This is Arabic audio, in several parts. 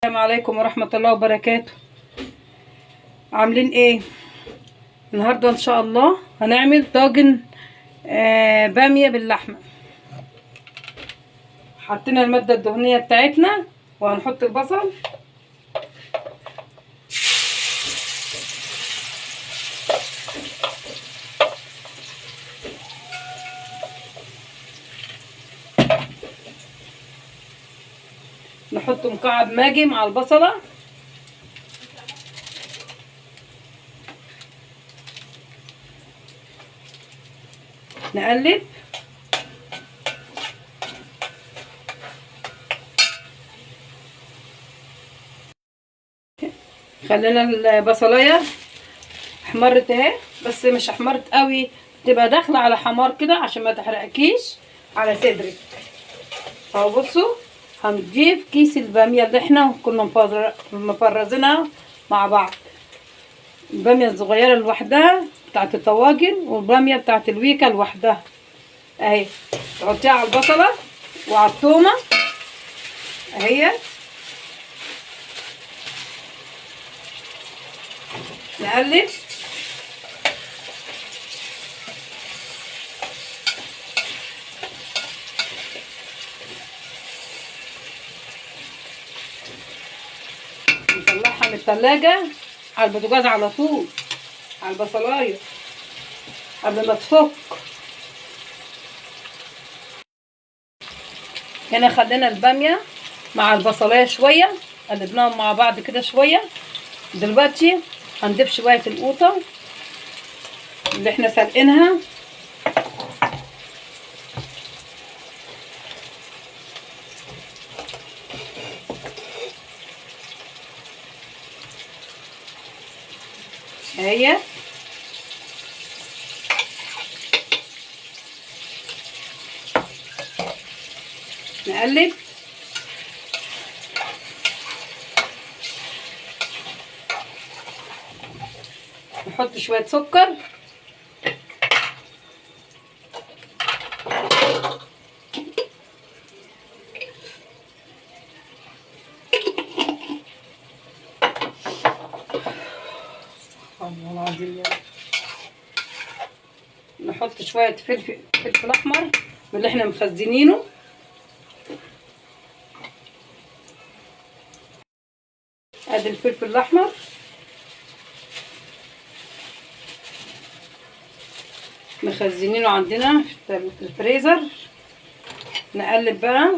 السلام عليكم ورحمة الله وبركاته. عاملين ايه النهاردة؟ ان شاء الله هنعمل طاجن بامية باللحمة. حطينا المادة الدهنية بتاعتنا وهنحط البصل، نحط مكعب ماجي مع البصلة، نقلب، خلينا البصلايه احمرت اهي، بس مش احمرت قوي، تبقى داخله على حمار كده عشان ما تحرقكيش على صدرك. اهو بصوا، هنجيب كيس الباميه اللي احنا كنا مفرزينها مع بعض، الباميه الصغيره لوحدها بتاعت الطواجن والباميه بتاعت الويكه لوحدها اهي. تحطيها على البصله وعلى الثومه اهي، نقلب، نطلعها من التلاجة على البوتاجاز على طول على البصلايه قبل ما تفك. هنا خلينا الباميه مع البصلايه شويه، قلبناهم مع بعض كده شويه. دلوقتي هنضيف شويه القوطه اللي احنا سلقينها، اهي، نقلب، نحط شويه سكر، الله العظيم، نحط شويه فلفل احمر من اللي احنا مخزنينه، ادي الفلفل الاحمر، مخزنينه عندنا في الفريزر. نقلب بقى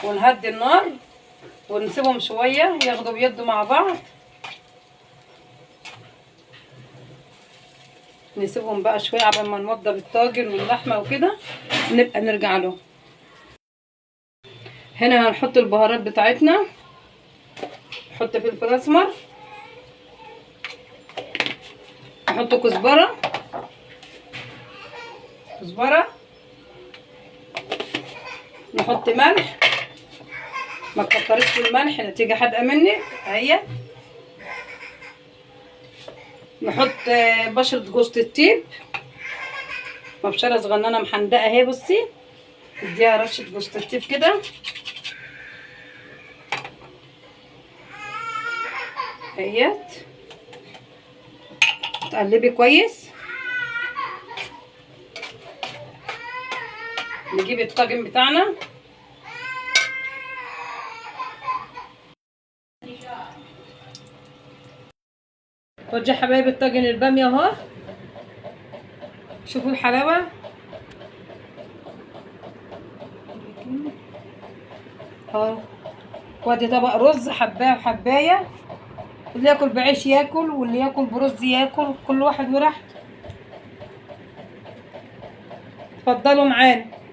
ونهدي النار ونسيبهم شويه ياخدوا بيدوا مع بعض، نسيبهم بقى شويه قبل ما نوضب الطاجن واللحمه وكده، نبقى نرجع له. هنا هنحط البهارات بتاعتنا، نحط فلفل اسمر، نحط كزبره، نحط ملح، ما تكتريش في الملح نتيجه حادقه منك اهي. نحط بشره جوز الطيب، مبشره صغننه محندقه اهي، بصي اديها رشه جوز الطيب كده اهيت، تقلبي كويس. نجيب الطاجن بتاعنا، خدوا يا حبايبي الطاجن الباميه اهو، شوفوا الحلاوه اهو. وادي طبق رز حبايه وحبايه، اللي ياكل بعيش ياكل واللي ياكل برز ياكل، كل واحد وراحته. اتفضلوا معانا.